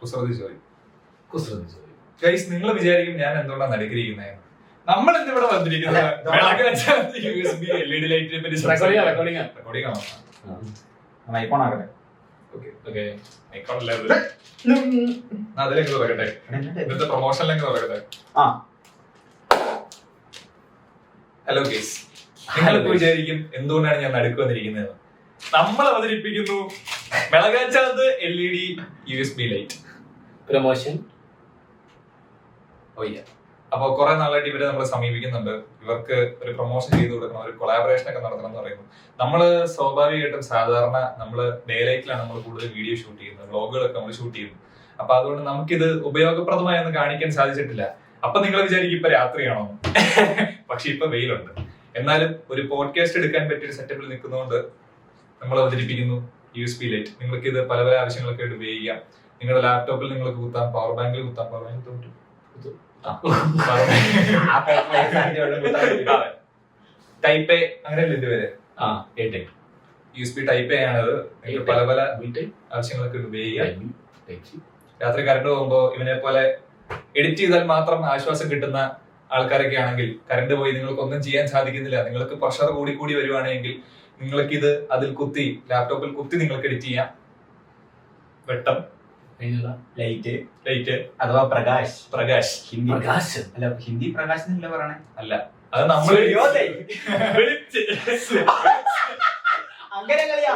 കുസൃതി ചോദ്യം. ഗൈസ്, നിങ്ങൾ വിചാരിക്കും ഞാൻ എന്തുകൊണ്ടാണ് നടുക്കിരിക്കുന്നത്? നമ്മൾ എന്തിവിടെ വന്നിരിക്കുന്നത് USB LED ലൈറ്റിനെ പറ്റി റെക്കോർഡിംഗ് ആണോ? ഐഫോൺ ആകട്ടെ. അതിലേക്ക് തുടങ്ങട്ടെ. ഇന്നത്തെ പ്രൊമോഷനിലേക്ക് തുടങ്ങട്ടെ. ഹലോ ഗൈസ്, നിങ്ങളിപ്പോ വിചാരിക്കും എന്തുകൊണ്ടാണ് ഞാൻ നടുക്ക് വന്നിരിക്കുന്നത്? നമ്മൾ അവതരിപ്പിക്കുന്നു മെളകാച്ചാന്ത് LED USB ലൈറ്റ് പ്രൊമോഷൻ. അപ്പൊ കുറെ നാളായിട്ട് ഇവരെ നമ്മൾ സമീപിക്കുന്നുണ്ട്. ഇവർക്ക് ഒരു പ്രൊമോഷൻ ചെയ്ത് കൊടുക്കണം, ഒരു കൊളാബറേഷൻ ഒക്കെ നടത്തണം എന്ന് പറയുന്നു. നമ്മള് സ്വാഭാവികമായിട്ടും സാധാരണ നമ്മള് ഡേ ലൈറ്റിലാണ് നമ്മൾ കൂടുതൽ വീഡിയോ ഷൂട്ട് ചെയ്യുന്നത്, വ്ളോഗുകളൊക്കെ നമ്മൾ ഷൂട്ട് ചെയ്യുന്നു. അപ്പൊ അതുകൊണ്ട് നമുക്കിത് ഉപയോഗപ്രദമായെന്ന് കാണിക്കാൻ സാധിച്ചിട്ടില്ല. അപ്പൊ നിങ്ങൾ വിചാരിക്കും ഇപ്പൊ രാത്രിയാണോ? പക്ഷെ ഇപ്പൊ വെയിലുണ്ട്. എന്നാലും ഒരു പോഡ്കാസ്റ്റ് എടുക്കാൻ പറ്റിയ സെറ്റപ്പിൽ നിൽക്കുന്നതുകൊണ്ട് നമ്മൾ അവതരിപ്പിക്കുന്നു USB ലൈറ്റ്. നിങ്ങൾക്ക് ഇത് പല പല ആവശ്യങ്ങളൊക്കെ ആയിട്ട് ഉപയോഗിക്കാം. നിങ്ങളുടെ ലാപ്ടോപ്പിൽ നിങ്ങൾക്ക് കുത്താം, പവർ ബാങ്കിൽ കുത്താം. പവർ ബാങ്കിൽ ടൈപ്പ് എ അങ്ങനെയല്ല ഇതുവരെ USB ടൈപ്പ് എ ആണത്. പല പല ആവശ്യങ്ങളൊക്കെ ഉപയോഗിക്കാം. രാത്രി കറണ്ട് പോകുമ്പോ ഇവനെ പോലെ എഡിറ്റ് ചെയ്താൽ മാത്രം ആശ്വാസം കിട്ടുന്ന ആൾക്കാരൊക്കെ ആണെങ്കിൽ, കറണ്ട് പോയി നിങ്ങൾക്ക് ഒന്നും ചെയ്യാൻ സാധിക്കുന്നില്ല, നിങ്ങൾക്ക് പ്രഷർ കൂടി കൂടി വരുവാണെങ്കിൽ നിങ്ങൾക്ക് ഇത് അതിൽ കുത്തി, ലാപ്ടോപ്പിൽ കുത്തി നിങ്ങൾക്ക് എഡിറ്റ് ചെയ്യാം. വെട്ടം, ലൈറ്റ് അഥവാ പ്രകാശ്. ഹിന്ദി പ്രകാശ് അല്ല, ഹിന്ദി പ്രകാശ് എന്നല്ല പറയണേ. അല്ല, അത് നമ്മൾ അങ്ങനെ കളിയാ.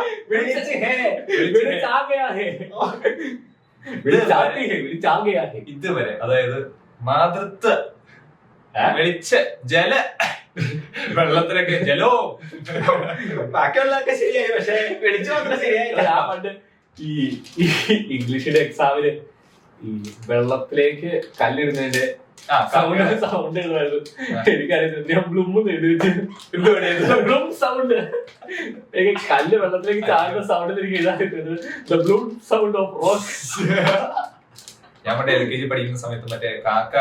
ഇതുവരെ അതായത് മാതൃത്വ വെളിച്ച ജല വെള്ളത്തിലൊക്കെ ജലോ ബാക്കിയുള്ളതൊക്കെ ശരിയായി, പക്ഷെ വെളിച്ചു മാത്രം ശരിയായില്ല. പണ്ട് ഈ ഇംഗ്ലീഷിന്റെ എക്സാമിന് ഈ വെള്ളത്തിലേക്ക് കല്ലിടുന്നതിന്റെ സൗണ്ട് എഴുതുമായിരുന്നു. എനിക്കറിയാം ബ്ലൂം എഴുതി വെച്ച് സൗണ്ട്. എനിക്ക് കല്ല് വെള്ളത്തിലേക്ക് ചാടുന്ന സൗണ്ട് എനിക്ക് എഴുതാൻ ബ്ലൂം സൗണ്ട് ഓഫ് റോക്സ്. ഞാൻ പണ്ട് LKG പഠിക്കുന്ന സമയത്ത് മറ്റേ കാക്ക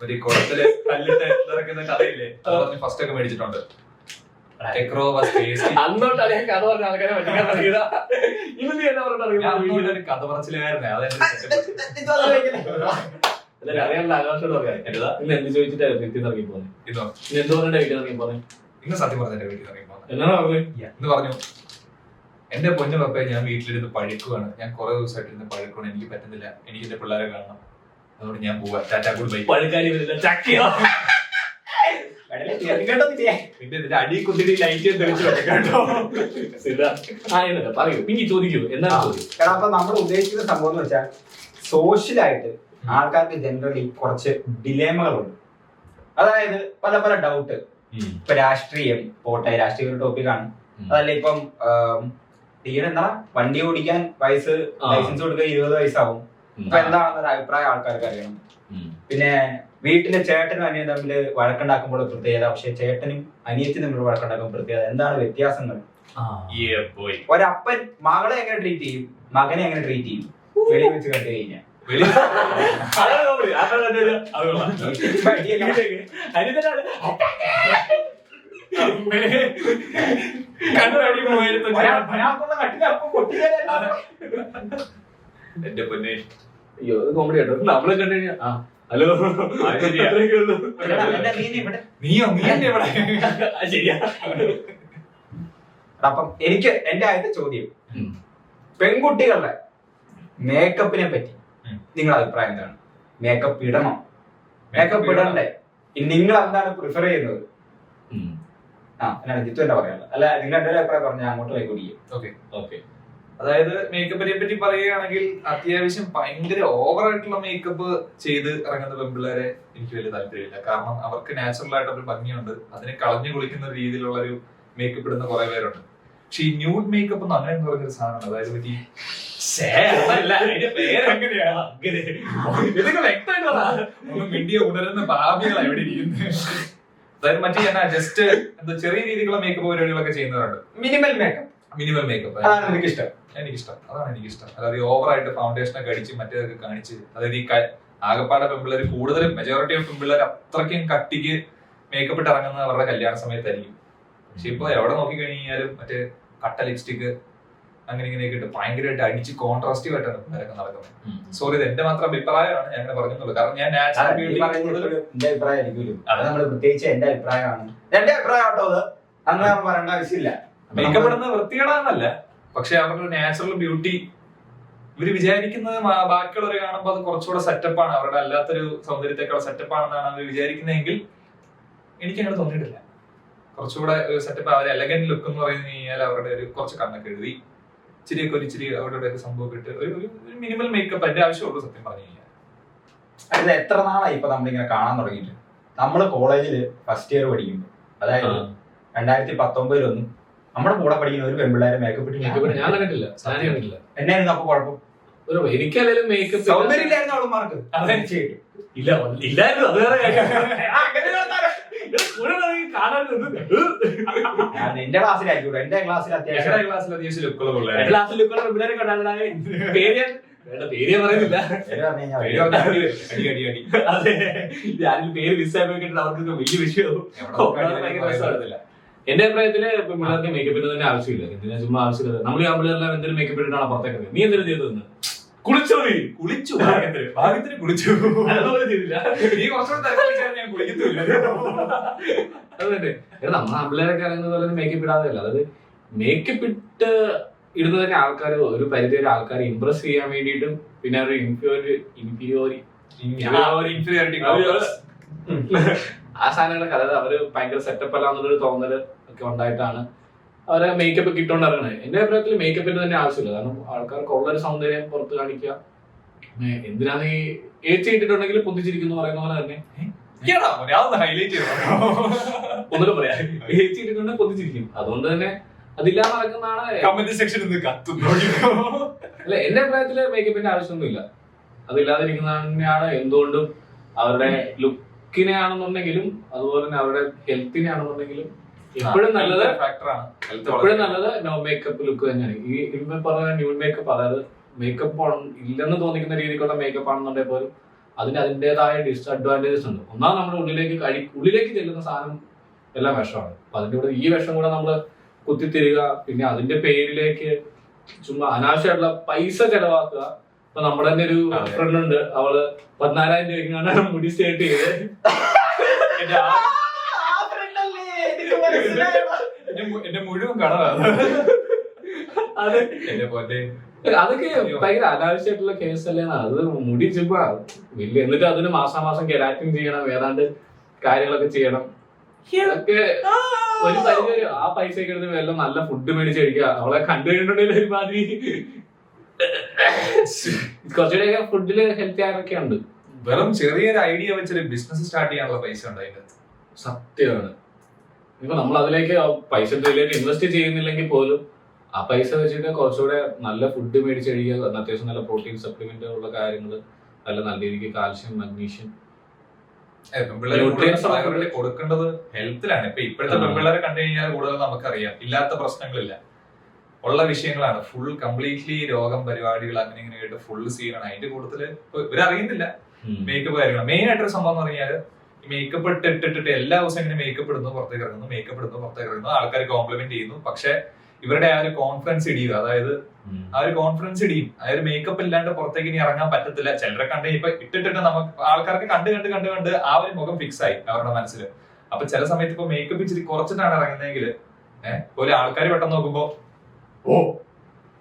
ഒരു കുളത്തില് കല്ലിട്ട് ഇറക്കുന്ന കഥയില്ലേ, അത് ഫസ്റ്റ് ഒക്കെ മേടിച്ചിട്ടുണ്ട്. അന്നോട്ടാണ് ഞാൻ കഥ പറഞ്ഞ ആൾക്കാരെ പഠിക്കാൻ തുടങ്ങിയതാ. ഇന്ന് എന്നാ പറഞ്ഞ കഥ പറച്ചിലുകാരനെ. അറിയാനുള്ള ആകാശത്തോട് പറയാം. ഇന്ന് എന്ത് ചോദിച്ചിട്ടാണ് വീട്ടിൽ നിന്ന് ഇറങ്ങി പോകുന്നത്? ഇന്ന് എന്ത് പറഞ്ഞിട്ട് വീട്ടിൽ ഇറങ്ങി പോകുന്നത്? ഇന്ന് സത്യം പറഞ്ഞ വീട്ടിൽ ഇറങ്ങി പോകുന്നത് എന്നാണ് പറഞ്ഞത്? എന്ന് പറഞ്ഞു, എന്റെ പൊന്നു പപ്പയെ ഞാൻ വീട്ടിലിരുന്ന് പഴുക്കുവാണ്, ഞാൻ കുറെ ദിവസമായിട്ട് ഇരുന്ന് പഴുക്കുവാണ്, എനിക്ക് പറ്റുന്നില്ല, എനിക്ക് എന്റെ പിള്ളേരെ കാണണം, അതുകൊണ്ട് ഞാൻ പോവാ, ടാറ്റാ ഗുഡ് ബൈ. പഴുക്കാരി ചക്കിയോ ഇതിന്റെ അടി കുത്തിരി ലൈറ്റ് തെളിച്ചു കേട്ടോ. പറയൂ, പിന്നെ ചോദിക്കൂ, എന്താണ് ചോദ്യം? അപ്പൊ നമ്മൾ ഉദ്ദേശിക്കുന്ന സംഭവം എന്ന് വെച്ചാൽ സോഷ്യലായിട്ട് ആൾക്കാർക്ക് ജനറലി കുറച്ച് ഡിലേമകളുണ്ട്. അതായത് പല പല ഡൗട്ട്. ഇപ്പൊ രാഷ്ട്രീയം പോട്ടെ, രാഷ്ട്രീയ ഒരു ടോപ്പിക്കാണ്. അതല്ല ഇപ്പം എന്താ വണ്ടി ഓടിക്കാൻ ലൈസൻസ് കൊടുക്കാൻ 20 വയസ്സാവും. അപ്പൊ എന്താണെന്നൊരു അഭിപ്രായം ആൾക്കാർക്ക് അറിയണം. പിന്നെ വീട്ടിലെ ചേട്ടനും അനിയനും തമ്മിൽ വഴക്കുണ്ടാക്കുമ്പോൾ പ്രത്യേകത, പക്ഷെ ചേട്ടനും അനിയത്തിനും തമ്മിൽ വഴക്കുണ്ടാക്കുമ്പോൾ പ്രത്യേകത, എന്താണ് വ്യത്യാസങ്ങൾ? ഒരപ്പൻ മകളെ എങ്ങനെ ട്രീറ്റ് ചെയ്യും, മകനെ എങ്ങനെ ട്രീറ്റ് ചെയ്യും വെളിയിൽ വെച്ച് കണ്ടു കഴിഞ്ഞാൽ? എന്റെ പൊന്നെ, അയ്യോ കോമഡി കേട്ടോ. നമ്മളെ കണ്ടു കഴിഞ്ഞാൽ ഹലോ ശരിയാ. അപ്പം എനിക്ക് എന്റെ ആദ്യത്തെ ചോദ്യം, പെൺകുട്ടികളുടെ മേക്കപ്പിനെ പറ്റി നിങ്ങളുടെ അഭിപ്രായം എന്താണ്? മേക്കപ്പ് ഇടണോ, മേക്കപ്പ് ഇടണ്ടേ? നിങ്ങൾ എന്താണ് പ്രിഫർ ചെയ്യുന്നത്? എന്നാണ് ജിത്തു എന്താ പറയാനുള്ളത്? അല്ല, നിങ്ങൾ എന്റെ അഭിപ്രായം പറഞ്ഞാൽ അങ്ങോട്ട് കൈകൂടിയേ. അതായത് മേക്കപ്പിനെ പറ്റി പറയുകയാണെങ്കിൽ അത്യാവശ്യം ഭയങ്കര ഓവറായിട്ടുള്ള മേക്കപ്പ് ചെയ്ത് ഇറങ്ങുന്ന പെൺപിള്ളേരെ എനിക്ക് വലിയ താല്പര്യമില്ല. കാരണം അവർക്ക് നാച്ചുറൽ ആയിട്ടൊരു ഭംഗിയുണ്ട്, അതിനെ കളഞ്ഞു കുളിക്കുന്ന രീതിയിലുള്ള ഒരു മേക്കപ്പ് ഇടുന്ന കുറെ പേരുണ്ട്. പക്ഷെ ഈ ന്യൂഡ് മേക്കപ്പ് എന്ന് അങ്ങനെ പറഞ്ഞൊരു സാധനമാണ്. അതായത് പറ്റി മിണ്ടിയ ഉണരുന്ന ഭാവികളാണ് എവിടെ ഇരിക്കുന്നത്. അതായത് മറ്റേ ഞാൻ ജസ്റ്റ് എന്താ ചെറിയ രീതിയിലുള്ള മേക്കപ്പ് പരിപാടികളൊക്കെ ചെയ്യുന്നവരുണ്ട്. മിനിമൽ മേക്കപ്പ് എനിക്കിഷ്ടം. അതാണ് എനിക്കിഷ്ടം. അതായത് ഓവറായിട്ട് ഫൗണ്ടേഷൻ ഒക്കെ അടിച്ച് മറ്റേതൊക്കെ കാണിച്ച്, അതായത് ഈ ആകപ്പാടെ പെൺപിള്ളേർ, കൂടുതലും മെജോറിറ്റി ഓഫ് പെൺപിള്ളേർ അത്രയ്ക്കും കട്ടിക്ക് മേക്കപ്പ് ഇട്ട് ഇറങ്ങുന്നത് അവരുടെ കല്യാണ സമയത്തായിരിക്കും. പക്ഷെ ഇപ്പൊ എവിടെ നോക്കിക്കഴിഞ്ഞാലും മറ്റേ കട്ട ലിപ്സ്റ്റിക്, അങ്ങനെ ഇങ്ങനെയൊക്കെ ഇട്ട് ഭയങ്കരമായിട്ട് അടിച്ച് കോൺട്രാസ്റ്റീവ് ആയിട്ടാണ് പിള്ളേരൊക്കെ നടക്കുന്നത്. സോറി, ഇത് എന്റെ മാത്രം അഭിപ്രായമാണ്, ഞാൻ അങ്ങനെ പറഞ്ഞുള്ളൂ. കാരണം ഞാൻ നാച്ചുറൽ ബ്യൂട്ടി എന്റെ അഭിപ്രായം ആയിരിക്കും, അത് നമ്മൾ പ്രത്യേകിച്ച് എന്റെ അഭിപ്രായമാണ്, എന്റെ അഭിപ്രായം കേട്ടോ. അത് അങ്ങനെ പറയേണ്ട ആവശ്യമില്ല. മേക്കപ്പ് ഇടുന്നത് വൃത്തികേടാന്നല്ല, പക്ഷെ അവരുടെ നാച്ചുറൽ ബ്യൂട്ടി ഇവര് വിചാരിക്കുന്നത് ബാക്കിയുള്ളവരെ കാണുമ്പോൾ അത് കുറച്ചുകൂടെ സെറ്റപ്പാണ്, അവരുടെ അല്ലാത്തൊരു സൗന്ദര്യത്തെക്കാൾ സെറ്റപ്പാണെന്നാണ് അവർ വിചാരിക്കുന്നതെങ്കിൽ എനിക്ക് അങ്ങനെ തോന്നിയിട്ടില്ല. കുറച്ചുകൂടെ ഒരു സെറ്റപ്പ്, അവർ എലഗന്റ് ലുക്ക് എന്ന് പറഞ്ഞു കഴിഞ്ഞാൽ അവരുടെ ഒരു കുറച്ച് കണ്ണൊക്കെ എഴുതി ഇച്ചിരി അവരുടെ ഒക്കെ സംഭവം ഇട്ട് ഒരു മിനിമൽ മേക്കപ്പ് അതിന്റെ ആവശ്യമുള്ളൂ സത്യം പറഞ്ഞു കഴിഞ്ഞാൽ. അത് എത്ര നാളായി ഇപ്പൊ നമ്മളിങ്ങനെ കാണാൻ തുടങ്ങിയിട്ട്. നമ്മള് കോളേജില് ഫസ്റ്റ് ഇയർ പഠിക്കുമ്പോൾ, അതായത് 2019 നമ്മുടെ കൂടെ പഠിക്കുന്ന ഒരു പെൺപിള്ളേരെ മേക്കപ്പ് ഇട്ട് ഞാൻ കണ്ടിട്ടില്ല. എന്നായിരുന്നു അപ്പൊ കുഴപ്പം? എനിക്കല്ലെങ്കിലും മേക്കപ്പ് സൗന്ദര്യമില്ലായിരുന്നു അവളുമാർക്ക്. ഇല്ല ഇല്ലായിരുന്നു, അത് വേറെ കാര്യം. എന്റെ ക്ലാസ്സിലായിരിക്കും, എന്റെ ക്ലാസ്സിൽ അത്യാവശ്യം ലുക്കുള്ള ക്ലാസ്സിൽ പിള്ളേരെ കണ്ടാൽ പേര് ഞാൻ പറയുന്നില്ല. അതെ, ഞാനിൽ പേര് മിസ്സായി പോയിട്ട് അവർക്ക് വലിയ വിഷയവും. എന്റെ അഭിപ്രായത്തില് പിള്ളേർക്ക് മേക്കപ്പ് ഇട്ട് തന്നെ ആവശ്യമില്ല. എന്തിനാ ചുമ്മാ ആവശ്യമില്ല. നമ്മൾ ഈ ആമ്പിളെല്ലാം എന്തെങ്കിലും മേക്കപ്പ് ഇട്ടിട്ടാണ് പുറത്തേക്ക്. നീ എന്തെങ്കിലും ചെയ്തതെന്ന് കുളിച്ചോ? നീ കുളിച്ചു, ഭാഗ്യത്തിന് കുളിച്ചു. അതുപോലെ ചെയ്തില്ല. നീ കുറച്ചുകൂടെ കുളിക്കത്തില്ല. അത് തന്നെ. നമ്മൾ ആമ്പിളേരൊക്കെ അറിയുന്നത് പോലെ മേക്കപ്പ് ഇടാതെയല്ല. അതായത് മേക്കപ്പ് ഇട്ട് ഇടുന്നതൊക്കെ ആൾക്കാർ ഒരു പരിധി വരെ ആൾക്കാരെ ഇംപ്രസ് ചെയ്യാൻ വേണ്ടിയിട്ടും പിന്നെ ഒരു ആ സാധനങ്ങളൊക്കെ, അതായത് അവര് ഭയങ്കര സെറ്റപ്പ് അല്ല എന്നുള്ളൊരു തോന്നല് ഒക്കെ ഉണ്ടായിട്ടാണ് അവരെ മേക്കപ്പ് ഒക്കെ ഇട്ടോണ്ട് ഇറങ്ങുന്നത്. എന്റെ അഭിപ്രായത്തിൽ മേക്കപ്പിന് തന്നെ ആവശ്യമില്ല. കാരണം ആൾക്കാർക്ക് ഉള്ളൊരു സൗന്ദര്യം പുറത്ത് കാണിക്കുക. എന്തിനാണ് ഈ ഏച്ചി ഇട്ടിട്ടുണ്ടെങ്കിൽ പൊന്തിച്ചിരിക്കുന്നു പറയുന്ന പോലെ തന്നെ ഒന്നുകൂടെ പറയാം, ഏച്ചി ഇട്ടിട്ടുണ്ടെങ്കിൽ പൊന്തിച്ചിരിക്കും. അതുകൊണ്ട് തന്നെ അതില്ലാതെ നടക്കുന്നതാണ്. അല്ല, എന്റെ അഭിപ്രായത്തില് മേക്കപ്പിന്റെ ആവശ്യമൊന്നുമില്ല. അതില്ലാതിരിക്കുന്ന തന്നെയാണ് എന്തുകൊണ്ടും അവരുടെ ലുക്കിനെ ആണെന്നുണ്ടെങ്കിലും അതുപോലെ തന്നെ അവരുടെ ഹെൽത്തിനെ ആണെന്നുണ്ടെങ്കിലും എപ്പോഴും നല്ലത് നോ മേക്കപ്പ് ലുക്ക് തന്നെയാണ്. ഈ ഇപ്പൊ പറഞ്ഞ ന്യൂഡ് മേക്കപ്പ്, അതായത് മേക്കപ്പ് ഇല്ലെന്ന് തോന്നിക്കുന്ന രീതിക്കുള്ള മേക്കപ്പ് ആണെന്നുണ്ടെങ്കിൽ പോലും അതിന് അതിൻ്റെതായ ഡിസ്അഡ്വാൻറ്റേജസ് ഉണ്ട്. ഒന്നാമത് നമ്മുടെ ഉള്ളിലേക്ക് ചെല്ലുന്ന സാധനം എല്ലാം വിഷമാണ്. അപ്പൊ അതിന്റെ കൂടെ ഈ വിഷം കൂടെ നമ്മള് കുത്തിത്തിരിക, പിന്നെ അതിന്റെ പേരിലേക്ക് ചുമ്മാ അനാവശ്യമായിട്ടുള്ള പൈസ ചെലവാക്കുക. ഇപ്പൊ നമ്മുടെ തന്നെ ഒരു ഫ്രണ്ട് ഉണ്ട്, അവള് 14,000 രൂപയ്ക്കാണ് മുടി സ്റ്റേറ്റ് ചെയ്ത്. എന്റെ മുഴുവൻ കടമാണ്. അതൊക്കെ ഭയങ്കര അനാവശ്യമായിട്ടുള്ള കേസല്ലേ. അത് മുടി ചുമ്മാ വലിയ, എന്നിട്ട് അതിന് മാസാമാസം കെരാറ്റിൻ ചെയ്യണം, ഏതാണ്ട് കാര്യങ്ങളൊക്കെ ചെയ്യണം. അതൊക്കെ ഒരു പരിധി വരെ ആ പൈസയൊക്കെ എടുത്ത് വല്ല നല്ല ഫുഡ് മേടിച്ച് കഴിക്കുക. അവളെ കണ്ടു കഴിഞ്ഞിട്ടുണ്ടെങ്കിൽ ഒരുമാതിരി കുറച്ചുകൂടെയൊക്കെ ഫുഡില് ഹെൽത്തി ആയൊക്കെ ഉണ്ട്. വെറും ചെറിയൊരു ഐഡിയ വെച്ചൊരു ബിസിനസ് സ്റ്റാർട്ട് ചെയ്യാനുള്ള പൈസ ഉണ്ട് അതിന്റെ. സത്യമാണ്. ഇപ്പൊ നമ്മൾ അതിലേക്ക് പൈസ ഇൻവെസ്റ്റ് ചെയ്യുന്നില്ലെങ്കിൽ പോലും ആ പൈസ വെച്ചിട്ട് കുറച്ചുകൂടെ നല്ല ഫുഡ് മേടിച്ച് കഴിക്കുക, അത്യാവശ്യം നല്ല പ്രോട്ടീൻ സപ്ലിമെന്റ് ഉള്ള കാര്യങ്ങൾ, നല്ല രീതിക്ക് കാൽഷ്യം, മഗ്നീഷ്യം കൊടുക്കേണ്ടത് ഹെൽത്തിലാണ്. ഇപ്പൊ ഇപ്പോഴത്തെ പെൺപിള്ളേരെ കണ്ടു കഴിഞ്ഞാൽ കൂടുതൽ നമുക്കറിയാം, ഇല്ലാത്ത പ്രശ്നങ്ങളില്ല, ഉള്ള വിഷയങ്ങളാണ്. ഫുൾ കംപ്ലീറ്റ്ലി രോഗം പരിപാടികൾ അങ്ങനെ ഇങ്ങനെ ആയിട്ട് ഫുൾ സീനാണ്. അതിന്റെ കൂടുതല് ഇവരറിയുന്നില്ല മേക്കപ്പ് കാര്യങ്ങൾ. മെയിൻ ആയിട്ടൊരു സംഭവം എന്ന് പറഞ്ഞാൽ മേക്കപ്പ് ഇട്ടിട്ട് എല്ലാ ദിവസവും ഇങ്ങനെ മേക്കപ്പ് ഇടുന്നു, പുറത്തേക്ക് ഇറങ്ങുന്നു, ആൾക്കാർ കോംപ്ലിമെന്റ് ചെയ്യുന്നു. പക്ഷെ ഇവരുടെ ആ ഒരു കോൺഫിഡൻസ് ഇടിയും, അതായത് ആ ഒരു കോൺഫിഡൻസ് ഇടിയും. ആ ഒരു മേക്കപ്പ് ഇല്ലാണ്ട് പുറത്തേക്ക് ഇനി ഇറങ്ങാൻ പറ്റത്തില്ല. ചിലരെ കണ്ട് ഇപ്പൊ ഇട്ടിട്ട് നമുക്ക് ആൾക്കാർക്ക് കണ്ട് ആ ഒരു മുഖം ഫിക്സ് ആയി അവരുടെ മനസ്സിൽ. അപ്പൊ ചില സമയത്ത് ഇപ്പൊ മേക്കപ്പ് ഇച്ചിരി കുറച്ചിട്ടാണ് ഇറങ്ങുന്നതെങ്കിൽ ഒരു ആൾക്കാർ പെട്ടെന്ന് നോക്കുമ്പോ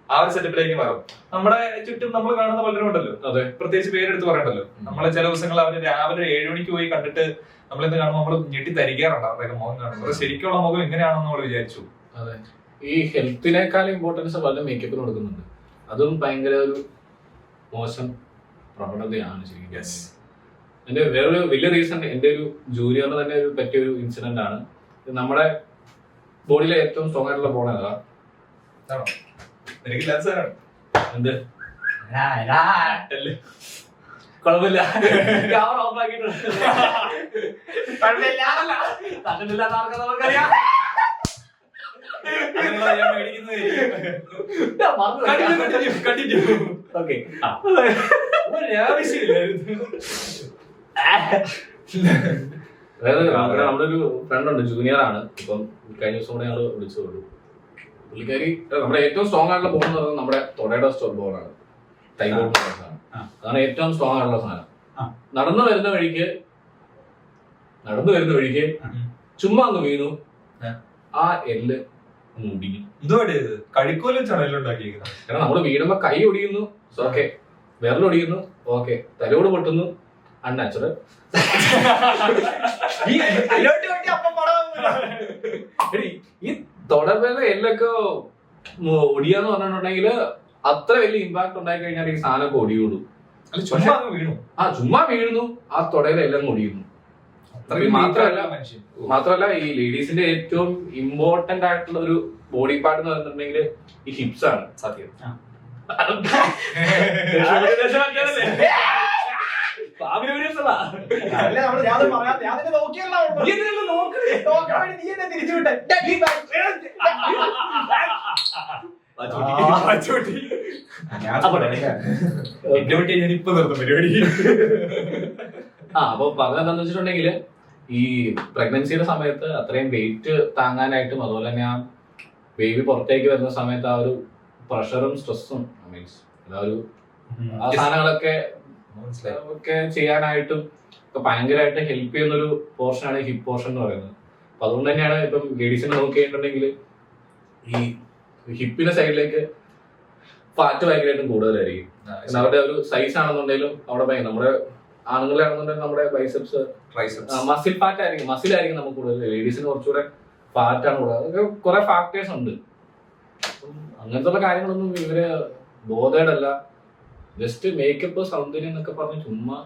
ആ ഒരു സെറ്റപ്പിലേക്ക് മാറും. നമ്മുടെ ചുറ്റും നമ്മൾ കാണുന്ന പലരും ഉണ്ടല്ലോ, അതെ, പ്രത്യേകിച്ച് പേരെടുത്ത് പറയണ്ടല്ലോ. നമ്മളെ ചില ദിവസങ്ങൾ അവര് രാവിലെ 7 മണിക്ക് പോയി കണ്ടിട്ട് നമ്മളെന്ത് കാണുമ്പോൾ നമ്മൾ ഞെട്ടി തരികാറുണ്ട് അവരുടെ മുഖം കാണുമ്പോൾ. ശരിക്കുള്ള മുഖം എങ്ങനെയാണെന്ന് നമ്മൾ വിചാരിച്ചു. അതെ, ഈ ഹെൽത്തിനേക്കാൾ ഇമ്പോർട്ടൻസ് പല മേക്കപ്പിന് കൊടുക്കുന്നുണ്ട്. അതും ഭയങ്കര ഒരു മോശം പ്രവണതയാണ് ശരിക്കും. എന്റെ വേറൊരു വലിയ റീസൺ, എന്റെ ഒരു ജൂനിയറിന് തന്നെ ഒരു പറ്റിയൊരു ഇൻസിഡന്റ് ആണ്. നമ്മുടെ ബോഡിയിലെ ഏറ്റവും സ്ട്രോങ് ആയിട്ടുള്ള ബോൺ ഏതാ? എന്ത് കുഴപ്പമില്ല, ക്യാമറ ഓഫ് ആക്കിയിട്ടുണ്ട്. നമുക്കറിയാം. അതായത് നമ്മുടെ ഒരു ഫ്രണ്ട് ഉണ്ട്, ജൂനിയർ ആണ്. ഇപ്പം കഴിഞ്ഞ ദിവസം കൂടെ ഞങ്ങള് വിളിച്ചു. പുള്ളിക്കാരി നമ്മുടെ ഏറ്റവും സ്ട്രോങ് ആയിട്ടുള്ള ബോൺ എന്ന് പറയുന്നത് നമ്മുടെ തൊടയുടെ ബോണാണ്, തൈ ബോൺ സാധനം. അതാണ് ഏറ്റവും സ്ട്രോങ് ആയിട്ടുള്ള സാധനം. നടന്നു വരുന്ന വഴിക്ക് ചുമ്മാ ഒന്ന് വീണു, ആ എല്ല് ഒന്ന് ഒടിഞ്ഞു. കഴിക്കോലും ചടലുണ്ടാക്കിയിരിക്കുന്നത്. കാരണം നമ്മള് വീടുമ്പോ കൈ ഒടിയുന്നു, ഓക്കെ, വിരലൊടിയുന്നു, ഓക്കെ, തലോട് പൊട്ടുന്നു, അൺനാച്ചുറൽ. ഈ തൊടവേല എല്ലൊക്കെ ഒടിയാന്ന് പറഞ്ഞിട്ടുണ്ടെങ്കിൽ അത്ര വലിയ ഇമ്പാക്ട് ഉണ്ടായി കഴിഞ്ഞാൽ ഈ സാധനമൊക്കെ ഒടിയുള്ളൂ. ചുമ്മാ വീഴുന്നു, ആ തൊടയിലെ എല്ലാം ഒടിയുന്നു. മാത്രമല്ല ഈ ലേഡീസിന്റെ ഏറ്റവും ഇമ്പോർട്ടന്റ് ആയിട്ടുള്ള ഒരു ബോഡി പാർട്ട് എന്ന് പറഞ്ഞിട്ടുണ്ടെങ്കിൽ ഈ ഹിപ്സ് ആണ്. സത്യം. അപ്പൊ പറഞ്ഞെന്താന്ന് വെച്ചിട്ടുണ്ടെങ്കിൽ ഈ പ്രഗ്നൻസിയുടെ സമയത്ത് അത്രയും വെയിറ്റ് താങ്ങാനായിട്ടും അതുപോലെ തന്നെ ആ ബേബി പുറത്തേക്ക് വരുന്ന സമയത്ത് ആ ഒരു പ്രഷറും സ്ട്രെസ്സും മീൻസ് ആ സാധനങ്ങളൊക്കെ ചെയ്യാനായിട്ടും ഒക്കെ ഭയങ്കരമായിട്ട് ഹെൽപ്പ് ചെയ്യുന്നൊരു പോർഷനാണ് ഹിപ്പ് പോർഷൻ എന്ന് പറയുന്നത്. അപ്പൊ അതുകൊണ്ട് തന്നെയാണ് ഇപ്പം ലേഡീസിനെ നോക്കിയിട്ടുണ്ടെങ്കിൽ ഈ ഹിപ്പിന്റെ സൈഡിലേക്ക് ഫാറ്റ് ഭയങ്കരമായിട്ടും കൂടുതലായിരിക്കും. അവരുടെ ഒരു സൈസ് ആണെന്നുണ്ടെങ്കിലും അവിടെ നമ്മുടെ ആണുങ്ങളാണെന്നുണ്ടെങ്കിൽ നമ്മുടെ ബൈസെപ്സ് മസിൽ ഫാറ്റ് ആയിരിക്കും, മസിലായിരിക്കും നമുക്ക് കൂടുതൽ. ലേഡീസിന് കുറച്ചുകൂടെ ഫാറ്റ് ആണ് കൂടുതൽ. അതൊക്കെ കുറെ ഫാക്ടേഴ്സ് ഉണ്ട്. അങ്ങനത്തെ കാര്യങ്ങളൊന്നും ഇവര് ബോധേഡല്ല. ജസ്റ്റ് മേക്കപ്പ്, സൗന്ദര്യം എന്നൊക്കെ പറഞ്ഞ് ചുമ്മാ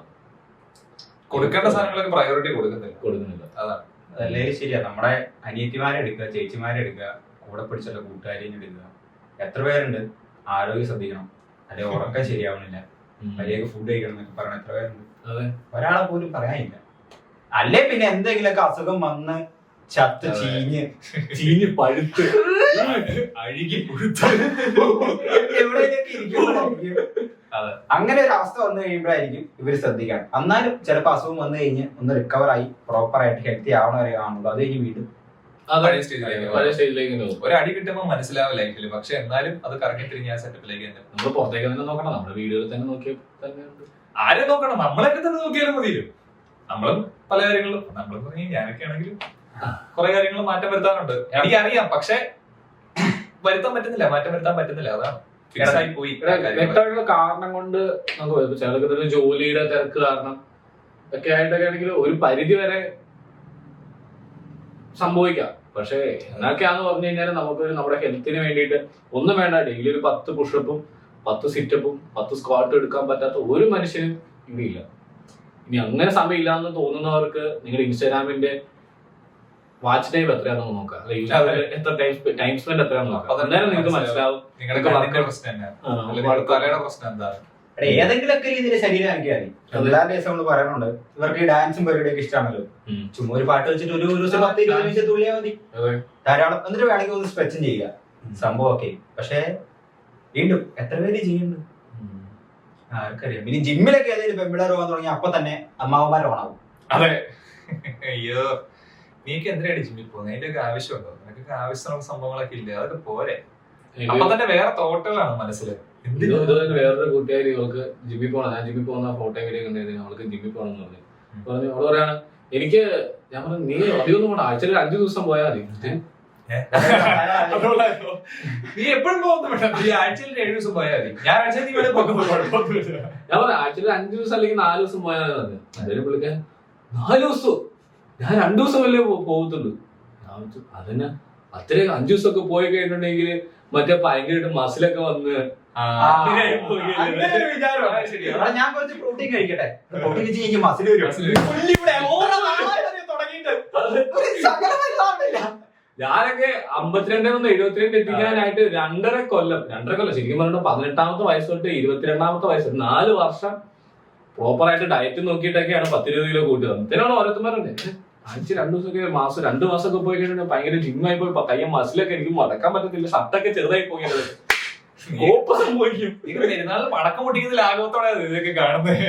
കൊടുക്കേണ്ട സാധനങ്ങളൊക്കെ പ്രയോറിറ്റി കൊടുക്കുന്നില്ല. അതാണ് അതല്ലേ ശരിയാ. നമ്മുടെ അനിയത്തിമാരെ എടുക്കുക, ചേച്ചിമാരെ എടുക്കുക, കൂടെ പിടിച്ചുള്ള കൂട്ടുകാരിനെ എടുക്കുക. എത്ര പേരുണ്ട് ആരോഗ്യം ശ്രദ്ധിക്കണം, അല്ലെ ഉറക്കം ശരിയാവണില്ല, മര്യാദ ഫുഡ് കഴിക്കണം എന്നൊക്കെ പറയണ എത്ര പേരുണ്ട്. ഒരാളെ പോലും പറയാനില്ല. അല്ലേ പിന്നെ എന്തെങ്കിലുമൊക്കെ അസുഖം വന്ന് ചത്ത് ചീഞ്ഞ് പഴുത്ത് അഴുകി എവിടെയൊക്കെ ഇരിക്കും. അങ്ങനെ ഒരു അവസ്ഥ വന്നു കഴിയുമ്പോഴായിരിക്കും ഇവര് ശ്രദ്ധിക്കണം. എന്നാലും ചിലപ്പോൾ അസുഖം വന്നു കഴിഞ്ഞ് ഒന്ന് റിക്കവർ ആയി പ്രോപ്പർ ആയിട്ട് ഹെൽത്തി ആവണവരെ കാണുള്ളൂ. അത് കഴിഞ്ഞ് വീണ്ടും ഒരു അടി കിട്ടുമ്പോൾ മനസ്സിലാവും ലൈഫിൽ. പക്ഷെ എന്നാലും അത് കറങ്ങി തിരിഞ്ഞ സെറ്റപ്പിലേക്ക് നമ്മൾ പുറത്തേക്ക് തന്നെ നോക്കണം. നമ്മുടെ വീഡിയോയിൽ തന്നെ നോക്കിയാൽ തന്നെ ആരെ നോക്കണം, നമ്മളൊക്കെ തന്നെ നോക്കിയാലും മതിയോ. നമ്മളും പല കാര്യങ്ങളും നമ്മളും ഞാനൊക്കെ ആണെങ്കിലും കുറെ കാര്യങ്ങൾ മാറ്റം വരുത്താനുണ്ട്. എനിക്കറിയാം, പക്ഷെ മാറ്റം വരുത്താൻ പറ്റുന്നില്ല. അതാണ് വ്യക്തമായിട്ടുള്ള കാരണം കൊണ്ട് നമുക്ക് ചിലർക്ക് ജോലിയുടെ തിരക്ക് കാരണം ഒക്കെ ആയിട്ടൊക്കെ ആണെങ്കിൽ ഒരു പരിധി വരെ സംഭവിക്കാം. പക്ഷെ എന്നൊക്കെയാന്ന് പറഞ്ഞു കഴിഞ്ഞാൽ നമുക്ക് നമ്മുടെ ഹെൽത്തിന് വേണ്ടിയിട്ട് ഒന്നും വേണ്ട. ഡെയിലി ഒരു 10 പുഷപ്പും 10 സിറ്റപ്പും 10 സ്ക്വാട്ടും എടുക്കാൻ പറ്റാത്ത ഒരു മനുഷ്യനും ഇനിയില്ല. ഇനി അങ്ങനെ സമയം ഇല്ലാന്ന് തോന്നുന്നവർക്ക് നിങ്ങളുടെ ഇൻസ്റ്റാഗ്രാമിന്റെ വാച്ച് ടൈം എത്രയാണെന്ന് നോക്കാം, എത്ര ടൈം സ്പെൻഡ് എത്രയാണെന്ന് നോക്കാം. അന്നേരം നിങ്ങൾക്ക് മനസ്സിലാവും ഏതെങ്കിലുമൊക്കെ രീതിയിൽ ശരീരം അനക്കിയാൽ മതി. എല്ലാ ദിവസവും നമ്മൾ പറയാനുണ്ട് ഇവർക്ക് ഈ ഡാൻസും പരിപാടിയൊക്കെ ഇഷ്ടമാണല്ലോ. ചുമ്മാ ഒരു പാട്ട് വെച്ചിട്ട് ഒരു ദിവസം 10-20 നിമിഷം തുള്ളിയാൽ മതി ധാരാളം. എന്നിട്ട് വേണമെങ്കിൽ ഒന്ന് സ്ട്രെച്ചും ചെയ്യുക, സംഭവം ഒക്കെ. പക്ഷെ വീണ്ടും എത്ര പേര് ചെയ്യുന്നു ആർക്കറിയാം. ഇനി ജിമ്മിലൊക്കെ ഏതെങ്കിലും പെമ്പിളർ പോകാൻ തുടങ്ങി അപ്പൊ തന്നെ അമ്മാവന്മാർ ഓണാവും. അതെ, അയ്യോ നീക്ക് എന്തിനാണ് ജിമ്മിൽ പോകുന്നത്? അതിന്റെയൊക്കെ ആവശ്യമുണ്ടോ? നിനക്കൊക്കെ ആവശ്യമുള്ള സംഭവങ്ങളൊക്കെ ഇല്ലേ? അതൊക്കെ പോരെ. അപ്പൊ തന്നെ വേറെ തോട്ടുകളാണ് മനസ്സിൽ. വേറൊരു കൂട്ടുകാരി അവൾക്ക് ജിമ്മിൽ പോകണം, ഞാൻ ജിമ്മിൽ പോകുന്ന ഫോട്ടോ വീഡിയോ കണ്ടിരുന്നു. അവൾക്ക് ജിമ്മിൽ പോകണം എന്ന് പറഞ്ഞു. അവള് പറയാണ് എനിക്ക്, ഞാൻ പറഞ്ഞു നീ അധികമൊന്നും പോകണം, ആഴ്ചയിൽ 5 ദിവസം പോയാൽ മതി. നീ എപ്പോഴും പോകുന്നു, ആഴ്ചയിൽ 7 ദിവസം പോയാൽ മതി. ഞാൻ ആഴ്ചയിൽ ഞാൻ പറഞ്ഞു ആഴ്ചയിൽ 5 ദിവസം അല്ലെങ്കിൽ 4 ദിവസം പോയാൽ മതി. അതിന് വിളിക്കാൻ 4 ദിവസവും ഞാൻ 2 ദിവസം വല്ലേ പോകത്തുള്ളൂ. അതിന് അത്രയും 5 ദിവസമൊക്കെ പോയി കഴിഞ്ഞിട്ടുണ്ടെങ്കിൽ മറ്റേ ഭയങ്കരമായിട്ട് മസിലൊക്കെ വന്ന് ഞാൻ കുറച്ച് പ്രോട്ടീൻ കഴിക്കട്ടെ, പ്രോട്ടീൻ കഴിച്ച് മസിൽ വരും. ഞാനൊക്കെ 52 നിന്ന് 72 എത്തിക്കാനായിട്ട് 2.5 കൊല്ലം ശരിക്കും പറഞ്ഞിട്ട് 18ാമത്തെ വയസ്സ് തൊട്ട് 22ാമത്തെ വയസ്സ് 4 വർഷം പ്രോപ്പറായിട്ട് ഡയറ്റ് നോക്കിയിട്ടൊക്കെയാണ് 10-20 കിലോ കൂട്ടുക. എന്തിനാണ് ഓരോരുത്തന്മാരുണ്ട് ആഴ്ച 2 ദിവസമൊക്കെ 2 മാസമൊക്കെ പോയി കഴിഞ്ഞാൽ ഭയങ്കര ജിമ്മായി പോയി കയ്യ മസിലൊക്കെ എനിക്ക് മടക്കാൻ പറ്റത്തില്ല, ഷർട്ടൊക്കെ ചെറുതായി പോയത് സംഭവിക്കും. പെരുന്നാളിൽ പടക്കം പൊട്ടിക്കുന്ന ലാഘവത്തോടെ ഇതൊക്കെ കാണുന്നത്.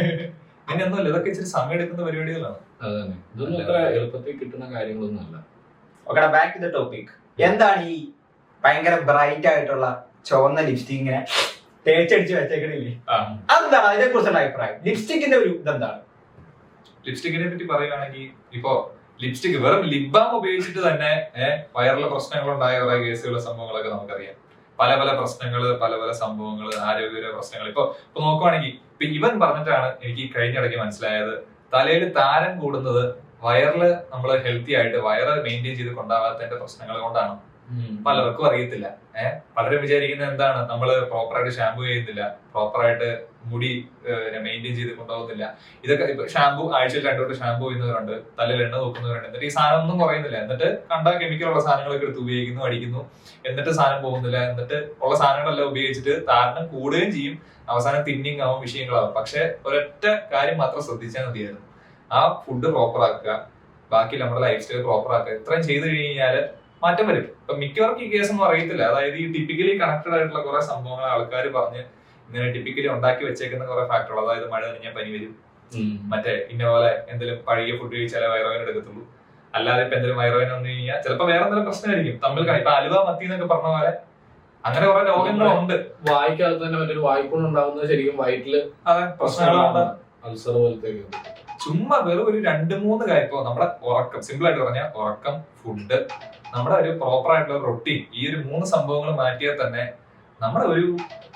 അങ്ങനെയൊന്നുമല്ല, ഇതൊക്കെ ഇച്ചിരി സമയം എടുക്കുന്ന പരിപാടികളാണ്. അതന്നെ, ഇതൊന്നും അത്ര എളുപ്പത്തിൽ കിട്ടുന്ന കാര്യങ്ങളൊന്നും അല്ല. Okay, back to the topic. എന്താണ് ഈ ഭയങ്കര ബ്രൈറ്റ് ആയിട്ടുള്ള ചുവന്ന ലിപ്സ്റ്റിക് ഇങ്ങനെ തേച്ചടിച്ച് വെച്ചേക്കണില്ലേ, അതെന്താണ് അതിനെ കുറിച്ചുള്ള അഭിപ്രായം? ലിപ്സ്റ്റിക്കിന്റെ ഒരു ഇതെന്താണ്? ലിപ്സ്റ്റിക്കിനെ പറ്റി പറയുകയാണെങ്കിൽ ഇപ്പോ ലിപ്സ്റ്റിക് വെറും ലിപ് ബാം ഉപയോഗിച്ചിട്ട് തന്നെ വയറിലെ പ്രശ്നങ്ങളുണ്ടായ കുറെ കേസുകളും സംഭവങ്ങളൊക്കെ നമുക്കറിയാം. പല പല പ്രശ്നങ്ങള്, പല പല സംഭവങ്ങൾ, ആരോഗ്യ പ്രശ്നങ്ങൾ. ഇപ്പൊ നോക്കുവാണെങ്കിൽ ഇപ്പൊ ഇവൻ പറഞ്ഞിട്ടാണ് എനിക്ക് കഴിഞ്ഞിടയ്ക്ക് മനസ്സിലായത്, തലയിൽ താരം കൂടുന്നത് വയറില് നമ്മൾ ഹെൽത്തി ആയിട്ട് വയറ് മെയിൻറ്റെയിൻ ചെയ്ത് കൊണ്ടാവാത്തതിന്റെ പ്രശ്നങ്ങൾ കൊണ്ടാണ്. പലർക്കും അറിയത്തില്ല. പലരും വിചാരിക്കുന്നത് എന്താണ്, നമ്മള് പ്രോപ്പറായിട്ട് ഷാമ്പു ചെയ്യുന്നില്ല, പ്രോപ്പറായിട്ട് മുടി മെയിൻറ്റെയിൻ ചെയ്ത് കൊണ്ടുപോകുന്നില്ല. ഇതൊക്കെ ഇപ്പൊ ഷാമ്പു ആഴ്ചയിൽ 2 വട്ടം ഷാമ്പു ചെയ്യുന്നവരുണ്ട്, തലയിൽ എണ്ണ നോക്കുന്നവരുണ്ട്. എന്നിട്ട് ഈ സാധനം ഒന്നും കുറയുന്നില്ല. എന്നിട്ട് കണ്ട കെമിക്കലുള്ള സാധനങ്ങളൊക്കെ എടുത്ത് ഉപയോഗിക്കുന്നു, അടിക്കുന്നു, എന്നിട്ട് സാധനം പോകുന്നില്ല. എന്നിട്ട് ഉള്ള സാധനങ്ങളെല്ലാം ഉപയോഗിച്ചിട്ട് താരണം കൂടുകയും ചെയ്യും. അവസാനം തിന്നിങ് ആവും, വിഷയങ്ങളാവും. പക്ഷെ ഒരൊറ്റ കാര്യം മാത്രം ശ്രദ്ധിച്ചാൽ മതിയായിരുന്നു, ആ ഫുഡ് പ്രോപ്പർ ആക്കുക, ബാക്കി നമ്മുടെ ലൈഫ് സ്റ്റൈൽ പ്രോപ്പർ ആക്കുക. ഇത്രയും ചെയ്ത് കഴിഞ്ഞാല് മാറ്റം വരും. ഇപ്പൊ മിക്കവർക്കും ഈ കേസൊന്നും അറിയത്തില്ല. അതായത് ഈ ടിപ്പിക്കലി കണക്റ്റഡ് ആയിട്ടുള്ള കുറെ സംഭവങ്ങൾ ആൾക്കാർ പറഞ്ഞ് ഇങ്ങനെ ടിപ്പിക്കലി ഉണ്ടാക്കി വെച്ചേക്കുന്ന കുറെ ഫാക്ടറുകൾ. അതായത് മഴ നനഞ്ഞാൽ പനി വരും, മറ്റേ ഇന്ന പോലെ എന്തെങ്കിലും പഴകിയ ഫുഡ് കഴിച്ചാലേ വയറുവേദന എടുക്കത്തുള്ളൂ. അല്ലാതെ ഇപ്പൊ എന്തെങ്കിലും വയറുവേദന വന്നു കഴിഞ്ഞാൽ ചിലപ്പോൾ വേറെ എന്തെങ്കിലും പ്രശ്നമായിരിക്കും. തമ്മിൽ ഇപ്പൊ അലുവ മത്തി എന്നൊക്കെ പറഞ്ഞ പോലെ അങ്ങനെ കുറെ രോഗങ്ങളുണ്ട്. വായിക്കകത്ത് തന്നെ മറ്റൊരു വായ്പുണ്ടാവുന്നത് ശരിക്കും വയറ്റില് അതെ പ്രശ്നങ്ങളുണ്ട്. അൾസർ പോലത്തെ ചുമ്മാ വെറും ഒരു 2-3 കാര്യം. ഇപ്പൊ നമ്മുടെ ഉറക്കം, സിമ്പിൾ ആയിട്ട് പറഞ്ഞാൽ ഉറക്കം, ഫുഡ്, നമ്മുടെ ഒരു പ്രോപ്പർ ആയിട്ടുള്ള റൊട്ടീൻ, ഈ ഒരു 3 സംഭവങ്ങൾ മാറ്റിയാൽ തന്നെ നമ്മുടെ ഒരു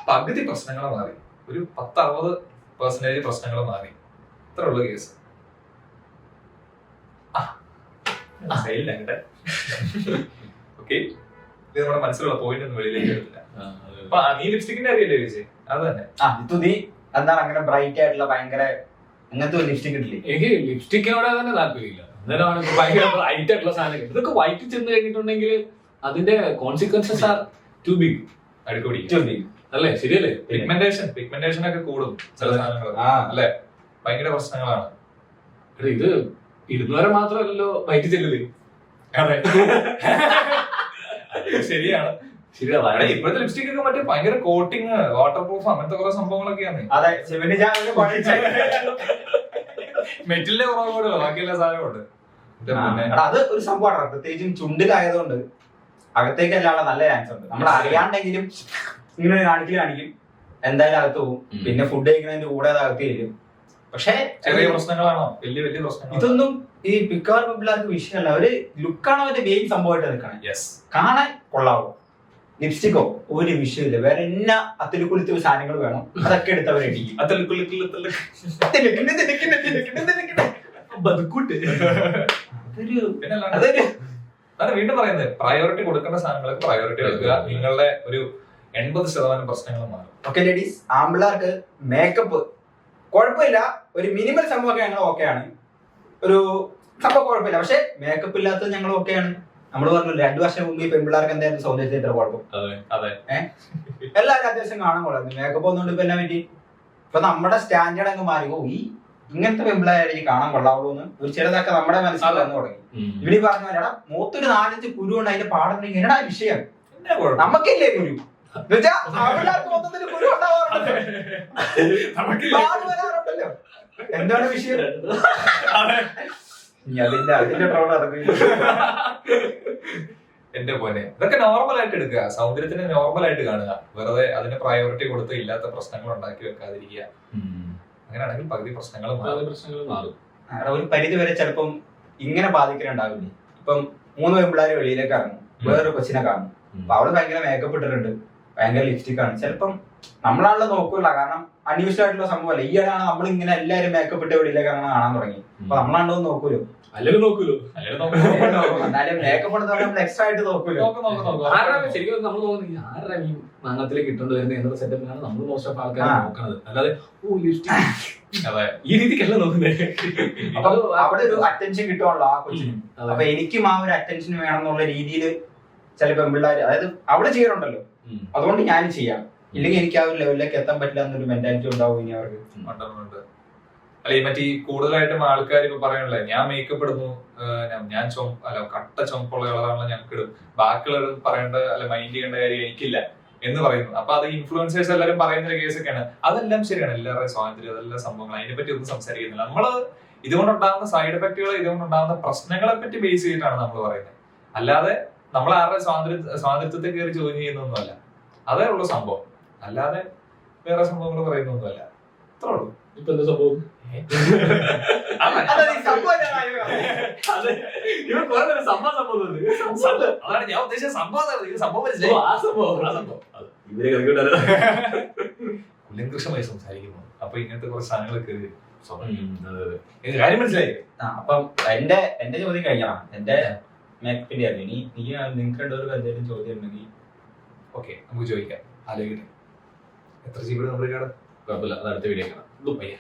പകുതി പ്രശ്നങ്ങൾ മാറി. ഒരു 10-60% പ്രശ്നങ്ങൾ മാറി. ഇത്ര ഉള്ള കേസ്. ഓക്കെ, ഇത് നമ്മുടെ മനസ്സിലുള്ള പോയിന്റ് ഒന്നും വെളിയിലേക്ക് എടുത്തില്ല. അപ്പൊ നീ ലിപ്സ്റ്റിക്കിന്റെ അറിയില്ലേ ചോദിച്ചേ? അത് തന്നെ. നീ എന്താണ് അങ്ങനെ ബ്രൈറ്റ് ആയിട്ടുള്ള ഭയങ്കര അങ്ങനത്തെ ഒരു ലിപ്സ്റ്റിക് ഇട്ടില്ലേ? എനിക്ക് ലിപ്സ്റ്റിക്കിനോട് തന്നെ താല്പര്യമില്ല. എന്നാലാണ് ഭയങ്കര ബ്രൈറ്റ് ആയിട്ടുള്ള സാധനങ്ങൾ. ഇതൊക്കെ വൈറ്റ് ചെന്ന് കഴിഞ്ഞിട്ടുണ്ടെങ്കിൽ അതിന്റെ കോൺസിക്വൻസസ് ആർ ടു ബിഗ്. അടിക്കൂടി അല്ലേ? ശരിയല്ലേ? പിഗ്മെന്റേഷൻ ഒക്കെ കൂടും ചില സാധനങ്ങൾ അല്ലെ, ഭയങ്കര പ്രശ്നങ്ങളാണ്. ഇത് ഇരുന്നവരെ മാത്രമല്ലല്ലോ വൈറ്റ് ചെല്ലല്. അതെ ശരിയാണ്. ഇപ്പോഴത്തെ ലിപ്സ്റ്റിക് ഒക്കെ മറ്റേ ഭയങ്കര കോട്ടിങ്, വാട്ടർ പ്രൂഫ്, അങ്ങനത്തെ കുറെ സംഭവങ്ങളൊക്കെയാണ്. അതെ, മെറ്റലിന്റെ കുറവ് കൂടെ ബാക്കിയെല്ലാ സാധനമുണ്ട്. അത് ഒരു സംഭവമാണ്. പ്രത്യേകിച്ചും ചുണ്ടിലായതുകൊണ്ട് അകത്തേക്ക് അല്ലാതെ നല്ല ചാൻസ് ഉണ്ട്. നമ്മൾ അറിയാണ്ടെങ്കിലും ഇങ്ങനെ കാണിക്കും, എന്തായാലും അകത്ത് പോകും. പിന്നെ ഫുഡ് കഴിക്കുന്നതിന്റെ കൂടെ അത് അകത്ത് തരും. പക്ഷെ ചെറിയ പ്രശ്നങ്ങളാണോ? വലിയ പ്രശ്നങ്ങൾ. ഇതൊന്നും ഈ മിക്കവാറും പിള്ളേർക്ക് വിഷയമല്ല. അവര് ലുക്കാണ് അവന്റെ മെയിൻ സംഭവമായിട്ട് നിൽക്കണം. കാണാൻ കൊള്ളാവോ, ലിപ്സ്റ്റിക്കോ ഒരു വിഷയമില്ല. വേറെ എന്നാ അത്തിലുക്കുളിത്ത സാധനങ്ങൾ വേണം, അതൊക്കെ എടുത്ത് അവരടിക്കും. അതാണ് വീണ്ടും പറയുന്നത്, പ്രയോറിറ്റി കൊടുക്കേണ്ട സാധനങ്ങൾക്ക് പ്രയോറിറ്റി കൊടുക്കുക. നിങ്ങളുടെ ഒരു 80% പ്രശ്നങ്ങൾ മാറും. ഓക്കെ ലേഡീസ്, ആമ്പിള്ളേർക്ക് മേക്കപ്പ് കുഴപ്പമില്ല, ഒരു മിനിമൽ സംഭവമൊക്കെ ഞങ്ങൾ ഓക്കെയാണ്, ഒരു സംഭവം കുഴപ്പമില്ല. പക്ഷെ മേക്കപ്പ് ഇല്ലാത്തത് ഞങ്ങൾ ഓക്കെയാണ്. നമ്മൾ പറഞ്ഞു 2 വർഷം മുമ്പ് ഈ പെൺപിള്ളേർക്ക് എന്തായാലും സൗന്ദര്യത്തിൽ ഇത്ര കുഴപ്പം. എല്ലാവരും അത്യാവശ്യം കാണാൻ കൊള്ളാം. മേക്കപ്പ് ഒന്നുകൊണ്ട് ഇപ്പൊ എന്നാ പറ്റി? ഇപ്പൊ നമ്മുടെ സ്റ്റാൻഡേർഡ് അങ്ങ് മാറി. ഈ ഇങ്ങനത്തെ പെൺപിള്ളേരായിരിക്കും കാണാൻ കൊള്ളാവുള്ളൂ എന്ന് ഒരു ചിലതൊക്കെ നമ്മുടെ മനസ്സിൽ വന്നു തുടങ്ങി. ഇവര് പറഞ്ഞു, എടാ മൂത്തൊരു 4-5 കുരു കൊണ്ട് അതിന്റെ പാടുണ്ടെങ്കിൽ എന്നടാ വിഷയം, നമുക്കില്ലേ കുരു? കുരു ഉണ്ടാവാറുണ്ടല്ലോ, എന്താണ് വിഷയം? അതിന്റെ ട്രോൾ ഇറങ്ങി. എന്റെ പോലെ ഇതൊക്കെ നോർമൽ ആയിട്ട് എടുക്കുക, സൗന്ദര്യത്തിന് നോർമൽ ആയിട്ട് കാണുക, വെറുതെ അതിന് പ്രയോറിറ്റി കൊടുത്ത് ഇല്ലാത്ത പ്രശ്നങ്ങൾ ഉണ്ടാക്കി വെക്കാതിരിക്കുക. അങ്ങനെയാണെങ്കിൽ പകുതി പ്രശ്നങ്ങൾ മാറും. ഒരു പരിധി വരെ ചിലപ്പം ഇങ്ങനെ ബാധിക്കുന്നുണ്ടാവില്ലേ? ഇപ്പം 3 പെൺപിള്ളേര് വെളിയിലേക്ക് ഇറങ്ങും, വേറൊരു കൊച്ചിനെ കാണും, അപ്പൊ അവള് ഭയങ്കര മേക്കപ്പ് ഇട്ടിട്ടുണ്ട്, ഭയങ്കര ലിപ്സ്റ്റിക് ആണ്. ചിലപ്പം നമ്മളാണല്ലോ നോക്കൂല, കാരണം അൺയൂസ്ഡ് ആയിട്ടുള്ള സംഭവമല്ല. ഈയിടെയാണ് നമ്മൾ ഇങ്ങനെ എല്ലാവരും മേക്കപ്പ് ഇട്ട് വെളിയിലേക്ക് അങ്ങനെ കാണാൻ തുടങ്ങി. അപ്പൊ നമ്മളാണോ നോക്കൂലോ? അല്ലെങ്കിൽ നോക്കൂലോ? എന്നാലും മേക്കപ്പ് എടുത്താൽ നമ്മൾ എക്സ്ട്രാ ആയിട്ട് നോക്കൂലോ? ശരിക്കും നമ്മൾ നോക്കുന്നത് ആരുടെ ഈ നാണത്തിലേക്ക് ഇട്ടുകൊണ്ട് വരുന്ന എന്നുള്ള സെറ്റപ്പിലാണ് നമ്മൾ മോസ്റ്റ് ഓഫ് ആൾക്കാർ നോക്കുന്നത്. അല്ലാതെ ഈ രീതിക്കല്ല നോക്കുന്നത്. അപ്പൊ അവിടെ ഒരു അറ്റൻഷൻ കിട്ടുമല്ലോ ആ കൊച്ചിന്. അപ്പൊ എനിക്കും ആ ഒരു അറ്റൻഷൻ വേണം എന്നുള്ള രീതിയിൽ ചില പെൺപിള്ളേർ, അതായത് അവള് ചെയ്യാറുണ്ടല്ലോ, അതുകൊണ്ട് ഞാനും ചെയ്യാം, ഇല്ലെങ്കിൽ എനിക്ക് ആ ഒരു ലെവലിലേക്ക് എത്താൻ പറ്റില്ല എന്നൊരു മെന്റാലിറ്റി ഉണ്ടാവും ഇനി അവർക്ക്. അല്ലെ മറ്റേ കൂടുതലായിട്ടും ആൾക്കാർ ഇപ്പൊ പറയണല്ലേ, ഞാൻ മേക്കപ്പ് ഇടുന്നു, ഞാൻ കട്ട ചുമപ്പുള്ള കളറാണല്ലോ ഞങ്ങൾക്ക് ഇടും, ബാക്കിയുള്ളവർ പറയേണ്ട അല്ലെ മൈൻഡ് ചെയ്യേണ്ട കാര്യം എനിക്കില്ല എന്ന് പറയുന്നു. അപ്പൊ അത് ഇൻഫ്ലുവൻസേഴ്സ് എല്ലാവരും പറയുന്ന ഒരു കേസൊക്കെയാണ്. അതെല്ലാം ശരിയാണ്, എല്ലാവരുടെയും സ്വാതന്ത്ര്യം, അതെല്ലാം സംഭവങ്ങൾ, അതിനെപ്പറ്റി ഒന്നും സംസാരിക്കുന്നില്ല. നമ്മള് ഇതുകൊണ്ടുണ്ടാകുന്ന സൈഡ് എഫക്റ്റുകൾ, ഇതുകൊണ്ടുണ്ടാകുന്ന പ്രശ്നങ്ങളെ പറ്റി ബേസ് ചെയ്തിട്ടാണ് നമ്മൾ പറയുന്നത്. അല്ലാതെ നമ്മൾ ആരുടെ സ്വാതന്ത്ര്യത്തെ കയറി ചോദ്യം ചെയ്യുന്നൊന്നുമല്ല. അതേ ഉള്ളൂ സംഭവം, അല്ലാതെ വേറെ സംഭവങ്ങൾ പറയുന്നൊന്നുമല്ല. അത്രേ ഉള്ളൂ. ഇപ്പൊ എന്താ സംഭവം? അതാണ് ഞാൻ ഉദ്ദേശിച്ച സംഭവം. ഇവരെ കളിക്കണ്ടല്ലോ. കുലങ്കൃഷമായി സംസാരിക്കുന്നു. അപ്പൊ ഇങ്ങനത്തെ കുറച്ച് സാധനങ്ങൾ കയറി അതെ കാര്യം മനസ്സിലായി. അപ്പം എന്റെ ചോദ്യം കഴിഞ്ഞാ എന്റെ മേക്കപ്പിന്റെ ആയിരുന്നു. ഇനി നിങ്ങൾക്ക് രണ്ടുപേർക്ക് എന്തെങ്കിലും ചോദ്യം ഉണ്ടെങ്കിൽ ഓക്കെ, നമുക്ക് ചോദിക്കാം. ആലോചിക്കട്ടെ. എത്ര GB നമ്മുടെ കാർഡ്? കുഴപ്പമില്ല, അത് അടുത്ത വീഡിയോ കാണാം. പയ്യ